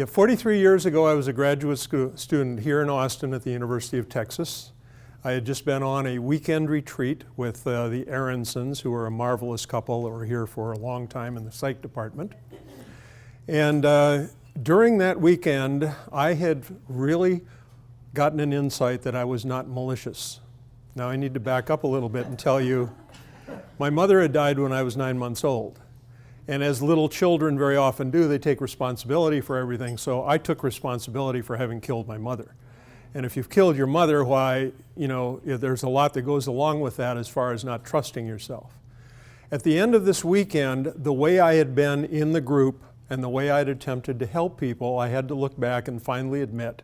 Yeah, 43 years ago, I was a graduate student here in Austin at the University of Texas. I had just been on a weekend retreat with the Aronsons, who are a marvelous couple that were here for a long time in the psych department. And during that weekend, I had really gotten an insight that I was not malicious. Now I need to back up a little bit and tell you, my mother had died when I was 9 months old. And as little children very often do, they take responsibility for everything. So I took responsibility for having killed my mother. And if you've killed your mother, why, there's a lot that goes along with that as far as not trusting yourself. At the end of this weekend, the way I had been in the group and the way I had attempted to help people, I had to look back and finally admit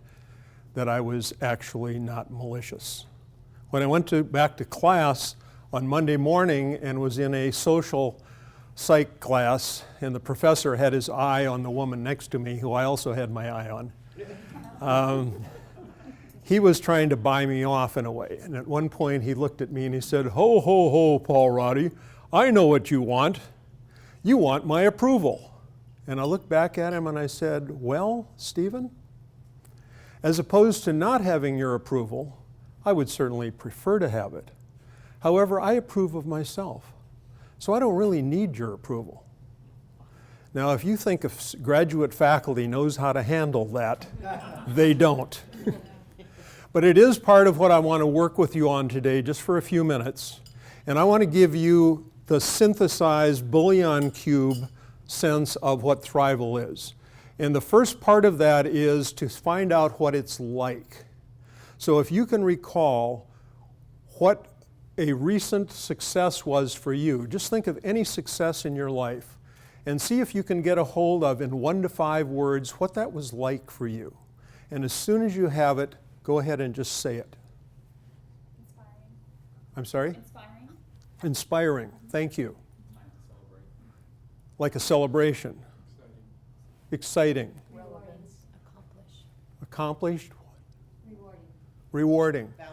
that I was actually not malicious. When I went back to class on Monday morning and was in a social psych class, and the professor had his eye on the woman next to me, who I also had my eye on. He was trying to buy me off in a way. And at one point he looked at me and he said, "Ho, ho, ho, Paul Radde, I know what you want. You want my approval." And I looked back at him and I said, "Well, Stephen, as opposed to not having your approval, I would certainly prefer to have it. However, I approve of myself. So I don't really need your approval." Now, if you think if graduate faculty knows how to handle that, they don't. But it is part of what I want to work with you on today, just for a few minutes. And I want to give you the synthesized bouillon cube sense of what thrival is. And the first part of that is to find out what it's like. So if you can recall what a recent success was for you. Just think of any success in your life and see if you can get a hold of, in 1 to 5 words, what that was like for you. And as soon as you have it, go ahead and just say it. Inspiring. I'm sorry? Inspiring. Inspiring. Thank you. Like a celebration. Exciting. Relevance. Accomplished. Accomplished. Rewarding. Rewarding. Validating.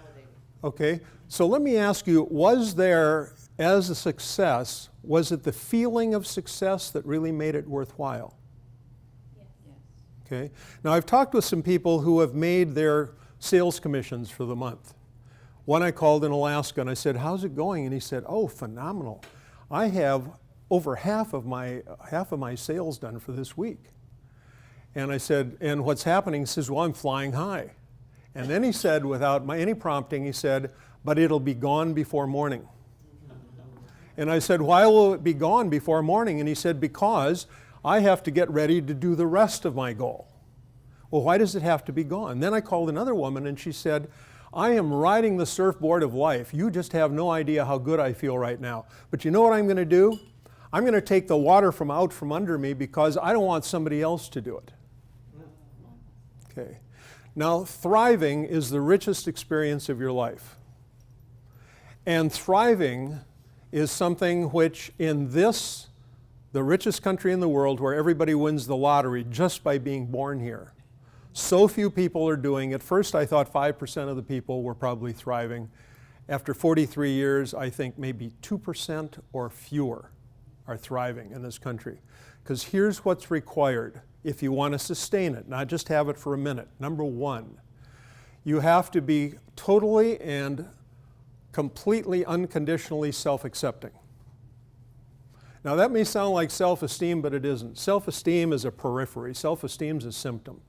Okay, so let me ask you, was there, as a success, was it the feeling of success that really made it worthwhile? Yes. Okay, now I've talked with some people who have made their sales commissions for the month. One I called in Alaska and I said, "How's it going?" And he said, "Oh, phenomenal. I have over half of my sales done for this week." And I said, "And what's happening?" He says, "Well, I'm flying high." And then he said, without any prompting, he said, "But it'll be gone before morning." And I said, "Why will it be gone before morning?" And he said, "Because I have to get ready to do the rest of my goal." Well, why does it have to be gone? Then I called another woman and she said, "I am riding the surfboard of life. You just have no idea how good I feel right now. But you know what I'm going to do? I'm going to take the water from out from under me because I don't want somebody else to do it." Okay. Now, thriving is the richest experience of your life. And thriving is something which in this, the richest country in the world, where everybody wins the lottery just by being born here, so few people are doing it. First, I thought 5% of the people were probably thriving. After 43 years, I think maybe 2% or fewer are thriving in this country. Because here's what's required if you want to sustain it, not just have it for a minute. Number one, you have to be totally and completely unconditionally self-accepting. Now that may sound like self-esteem, but it isn't. Self-esteem is a periphery. Self-esteem is a symptom.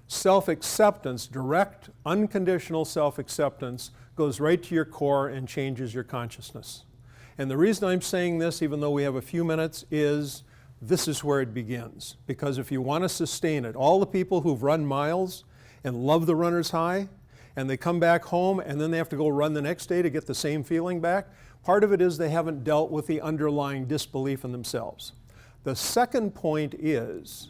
Self-acceptance, direct, unconditional self-acceptance, goes right to your core and changes your consciousness. And the reason I'm saying this, even though we have a few minutes, is this is where it begins. Because if you want to sustain it, all the people who've run miles and love the runner's high, and they come back home and then they have to go run the next day to get the same feeling back, part of it is they haven't dealt with the underlying disbelief in themselves. The second point is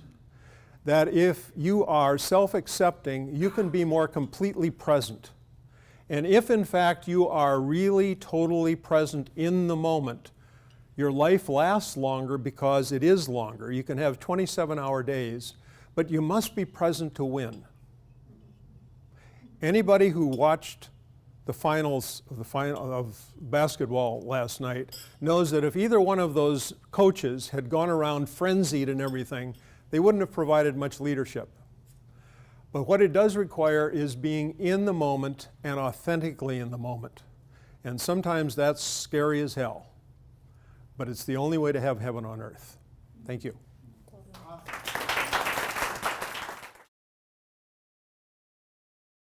that if you are self-accepting, you can be more completely present. And if in fact you are really totally present in the moment, your life lasts longer because it is longer. You can have 27-hour days, but you must be present to win. Anybody who watched the finals of basketball last night knows that if either one of those coaches had gone around frenzied and everything, they wouldn't have provided much leadership. But what it does require is being in the moment and authentically in the moment. And sometimes that's scary as hell. But it's the only way to have heaven on earth. Thank you.